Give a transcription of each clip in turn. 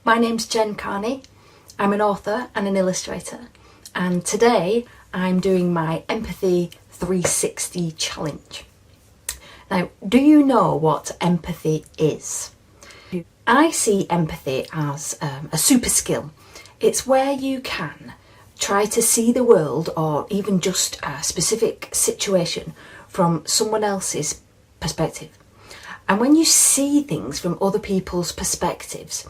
My name's Jen Carney. I'm an author and an illustrator, and today I'm doing my Empathy 360 challenge. Now, do you know what empathy is? I see empathy as a super skill. It's where you can try to see the world, or even just a specific situation, from someone else's perspective. And when you see things from other people's perspectives,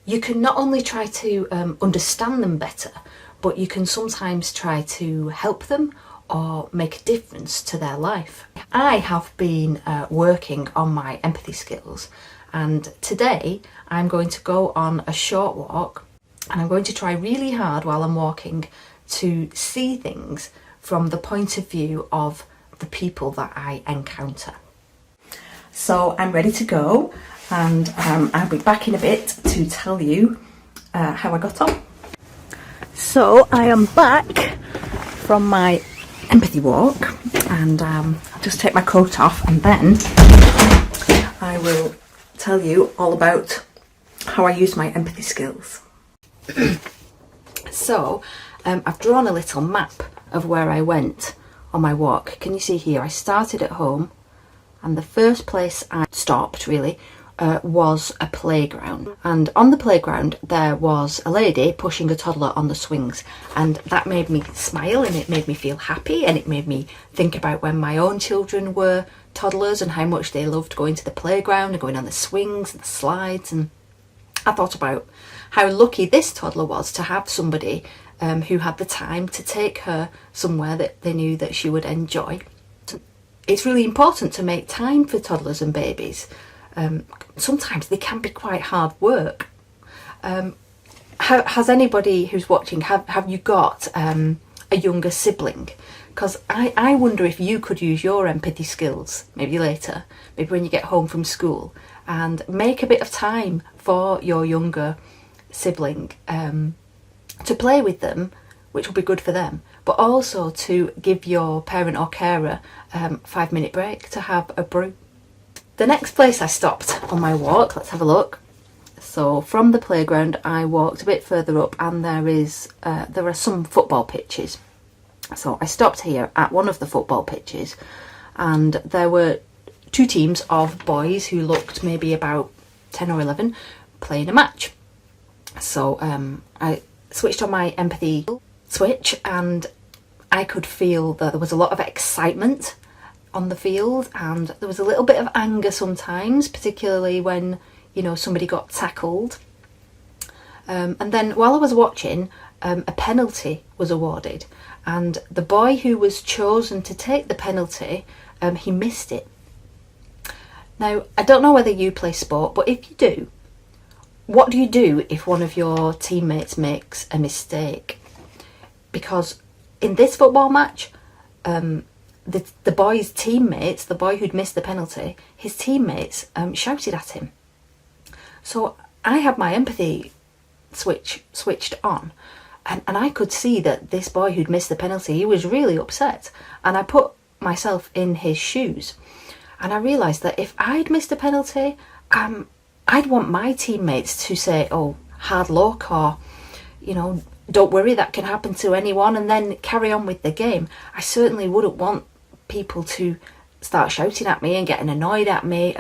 you can not only try to understand them better, but you can sometimes try to help them or make a difference to their life. I have been working on my empathy skills, and today I'm going to go on a short walk, and I'm going to try really hard while I'm walking to see things from the point of view of the people that I encounter. So I'm ready to go, and I'll be back in a bit to tell you how I got on. So I am back from my empathy walk, and I'll just take my coat off, and then I will tell you all about how I use my empathy skills. So I've drawn a little map of where I went on my walk. Can you see here? I started at home, and the first place I stopped really was a playground, and on the playground there was a lady pushing a toddler on the swings, and that made me smile, and it made me feel happy, and it made me think about when my own children were toddlers and how much they loved going to the playground and going on the swings and the slides. And I thought about how lucky this toddler was to have somebody who had the time to take her somewhere that they knew that she would enjoy. It's really important to make time for toddlers and babies. Sometimes they can be quite hard work. Has anybody who's watching, have you got a younger sibling? Because I wonder if you could use your empathy skills, maybe later, maybe when you get home from school, and make a bit of time for your younger sibling to play with them, which will be good for them, but also to give your parent or carer 5-minute break to have a brew. The next place I stopped on my walk, let's have a look. So from the playground I walked a bit further up, and there are some football pitches. So I stopped here at one of the football pitches, and there were two teams of boys who looked maybe about 10 or 11 playing a match. So I switched on my empathy switch, and I could feel that there was a lot of excitement on the field, and there was a little bit of anger sometimes, particularly when, you know, somebody got tackled. And then while I was watching, a penalty was awarded, and the boy who was chosen to take the penalty, he missed it. Now, I don't know whether you play sport, but if you do, what do you do if one of your teammates makes a mistake? Because in this football match, the boy's teammates, the boy who'd missed the penalty, his teammates shouted at him. So I had my empathy switched on, and I could see that this boy who'd missed the penalty, he was really upset, and I put myself in his shoes, and I realised that if I'd missed a penalty, I'd want my teammates to say, oh, hard luck, or, you know, don't worry, that can happen to anyone, and then carry on with the game. I certainly wouldn't want people to start shouting at me and getting annoyed at me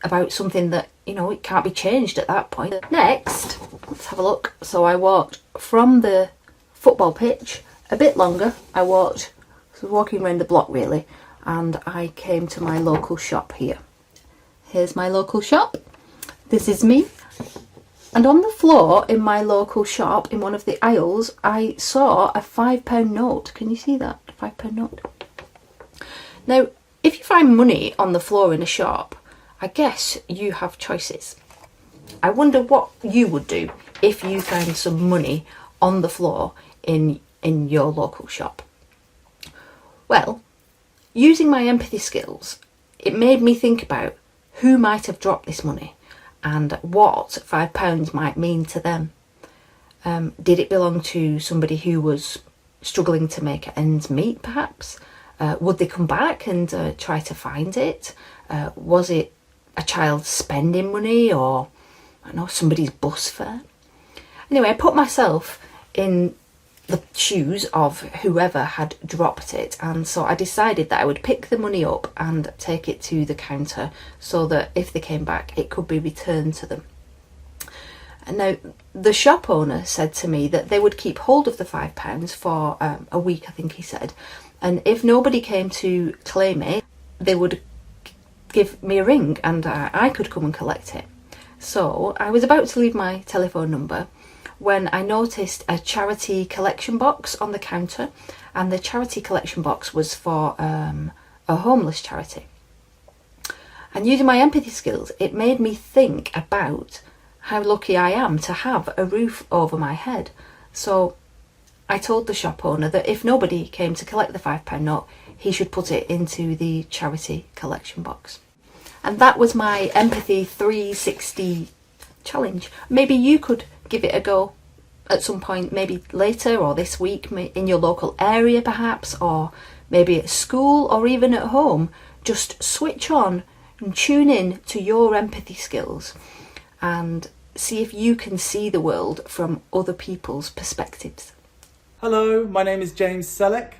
about something that, you know, it can't be changed at that point. Next, let's have a look. So I walked from the football pitch a bit longer. I was walking around the block really, and I came to my local shop here. Here's my local shop. This is me. And on the floor in my local shop, in one of the aisles, I saw a £5 note. Can you see that? A £5 note. Now, if you find money on the floor in a shop, I guess you have choices. I wonder what you would do if you found some money on the floor in your local shop. Well, using my empathy skills, it made me think about who might have dropped this money and what £5 might mean to them. Did it belong to somebody who was struggling to make ends meet, perhaps? Would they come back and try to find it? Was it a child spending money, or I don't know, somebody's bus fare. Anyway, I put myself in the shoes of whoever had dropped it, and so I decided that I would pick the money up and take it to the counter so that if they came back it could be returned to them. And now the shop owner said to me that they would keep hold of the £5 for a week, I think he said, and if nobody came to claim it they would give me a ring and I could come and collect it. So I was about to leave my telephone number when I noticed a charity collection box on the counter, and the charity collection box was for a homeless charity. And using my empathy skills, it made me think about how lucky I am to have a roof over my head. So I told the shop owner that if nobody came to collect the £5 note, he should put it into the charity collection box. And that was my Empathy 360 challenge. Maybe you could give it a go at some point, maybe later or this week, in your local area perhaps, or maybe at school or even at home. Just switch on and tune in to your empathy skills and see if you can see the world from other people's perspectives. Hello, my name is James Sellick.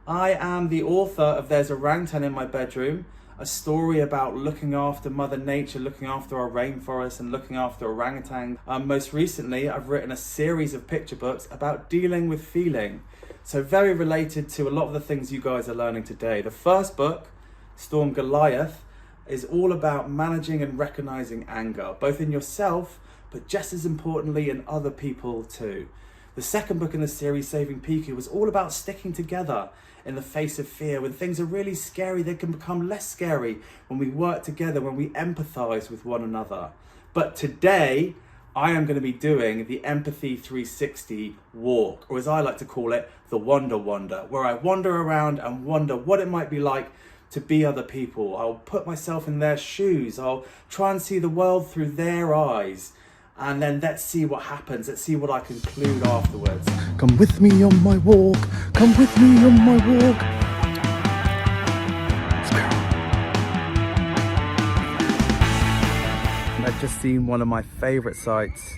I am the author of There's a Orangutan in My Bedroom, a story about looking after Mother Nature, looking after our rainforests and looking after orangutans. Most recently, I've written a series of picture books about dealing with feeling. So very related to a lot of the things you guys are learning today. The first book, Storm Goliath, is all about managing and recognizing anger, both in yourself, but just as importantly in other people too. The second book in the series, Saving Piku, was all about sticking together in the face of fear. When things are really scary, they can become less scary when we work together, when we empathize with one another. But today, I am going to be doing the Empathy 360 walk, or as I like to call it, the Wonder Wander, where I wander around and wonder what it might be like to be other people. I'll put myself in their shoes. I'll try and see the world through their eyes. And then let's see what happens. Let's see what I conclude afterwards. Come with me on my walk. Come with me on my walk. And I've just seen one of my favourite sights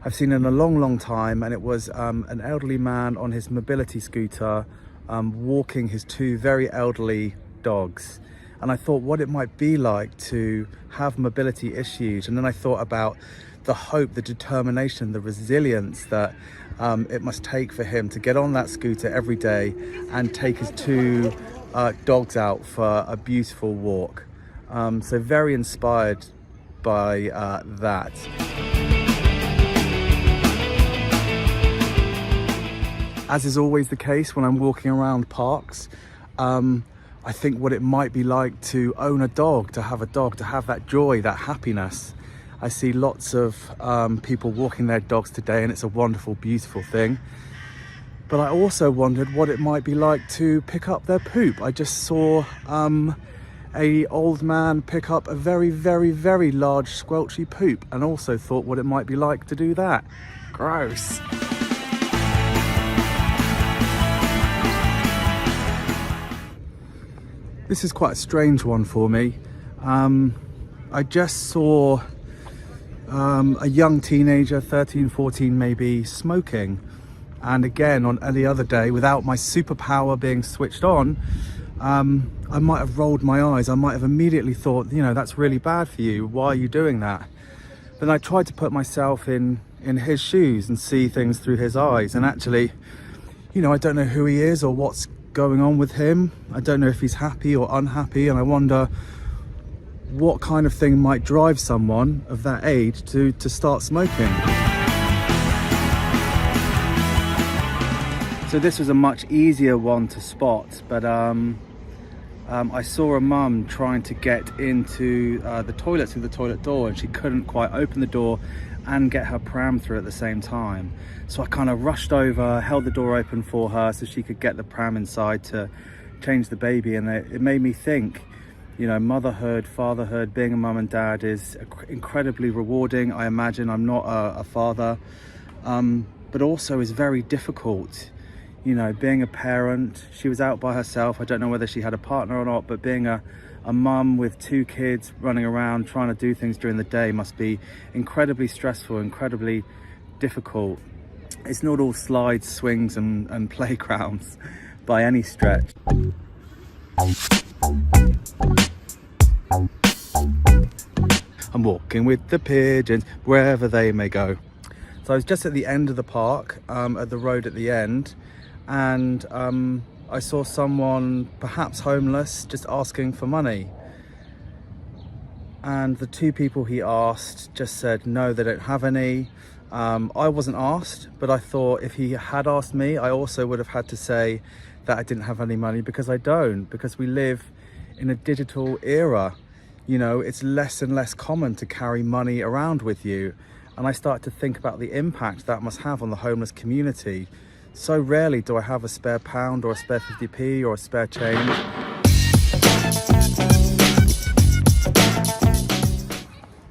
I've seen in a long, long time, and it was an elderly man on his mobility scooter walking his two very elderly dogs. And I thought what it might be like to have mobility issues. And then I thought about the hope, the determination, the resilience that it must take for him to get on that scooter every day and take his two dogs out for a beautiful walk. So very inspired by that. As is always the case when I'm walking around parks, I think what it might be like to own a dog, to have that joy, that happiness. I see lots of people walking their dogs today, and it's a wonderful, beautiful thing. But I also wondered what it might be like to pick up their poop. I just saw a old man pick up a very, very, very large squelchy poop, and also thought what it might be like to do that. Gross. This is quite a strange one for me. I just saw a young teenager, 13, 14 maybe, smoking. And again, on any other day, without my superpower being switched on, I might have rolled my eyes. I might have immediately thought, you know, that's really bad for you. Why are you doing that? But I tried to put myself in his shoes and see things through his eyes. And actually, you know, I don't know who he is or what's going on with him. I don't know if he's happy or unhappy, and I wonder what kind of thing might drive someone of that age to start smoking. So this was a much easier one to spot, but I saw a mum trying to get into the toilet through the toilet door, and she couldn't quite open the door and get her pram through at the same time. So I kind of rushed over, held the door open for her so she could get the pram inside to change the baby. And it made me think, you know, motherhood, fatherhood, being a mum and dad is incredibly rewarding. I imagine I'm not a father, but also is very difficult. You know, being a parent, she was out by herself. I don't know whether she had a partner or not, but being a a mum with 2 kids running around trying to do things during the day must be incredibly stressful, incredibly difficult. It's not all slides, swings and playgrounds by any stretch. I'm walking with the pigeons wherever they may go. So I was just at the end of the park, at the road at the end, and I saw someone, perhaps homeless, just asking for money. And the 2 people he asked just said, no, they don't have any. I wasn't asked, but I thought if he had asked me, I also would have had to say that I didn't have any money, because I don't, because we live in a digital era. You know, it's less and less common to carry money around with you. And I start to think about the impact that must have on the homeless community. So rarely do I have a spare pound or a spare 50p or a spare change.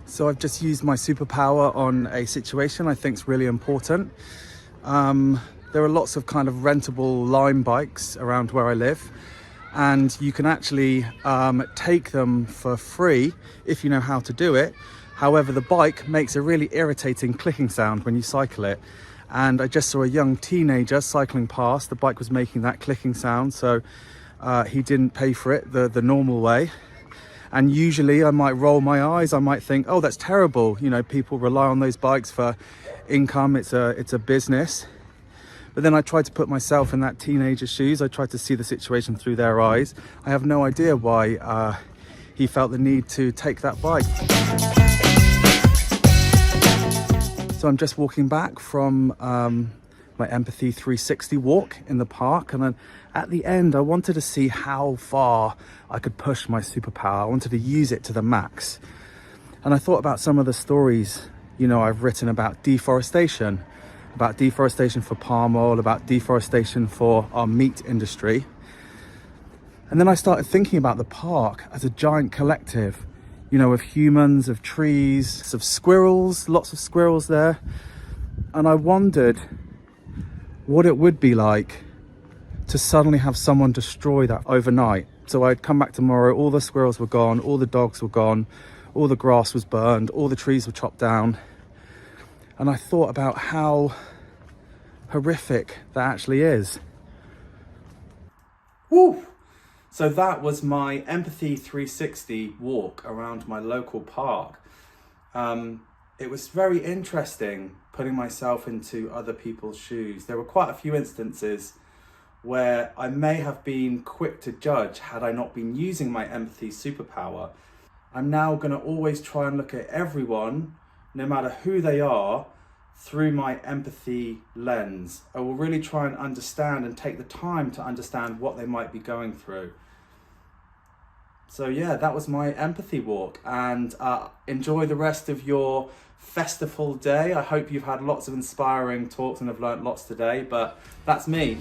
So I've just used my superpower on a situation I think is really important. There are lots of kind of rentable Lime bikes around where I live, and you can actually take them for free if you know how to do it. However, the bike makes a really irritating clicking sound when you cycle it. And I just saw a young teenager cycling past. The bike was making that clicking sound, so he didn't pay for it the normal way. And usually I might roll my eyes. I might think, oh, that's terrible. You know, people rely on those bikes for income. It's a business. But then I tried to put myself in that teenager's shoes. I tried to see the situation through their eyes. I have no idea why he felt the need to take that bike. So I'm just walking back from my Empathy 360 walk in the park, and then at the end I wanted to see how far I could push my superpower. I wanted to use it to the max. And I thought about some of the stories, you know, I've written about deforestation for palm oil, about deforestation for our meat industry. And then I started thinking about the park as a giant collective, you know, of humans, of trees, of squirrels, lots of squirrels there. And I wondered what it would be like to suddenly have someone destroy that overnight. So I'd come back tomorrow, all the squirrels were gone, all the dogs were gone, all the grass was burned, all the trees were chopped down. And I thought about how horrific that actually is. Woo! So that was my Empathy 360 walk around my local park. It was very interesting putting myself into other people's shoes. There were quite a few instances where I may have been quick to judge had I not been using my empathy superpower. I'm now going to always try and look at everyone, no matter who they are, through my empathy lens. I will really try and understand and take the time to understand what they might be going through. So yeah, that was my empathy walk, and enjoy the rest of your festival day. I hope you've had lots of inspiring talks and have learnt lots today, but that's me.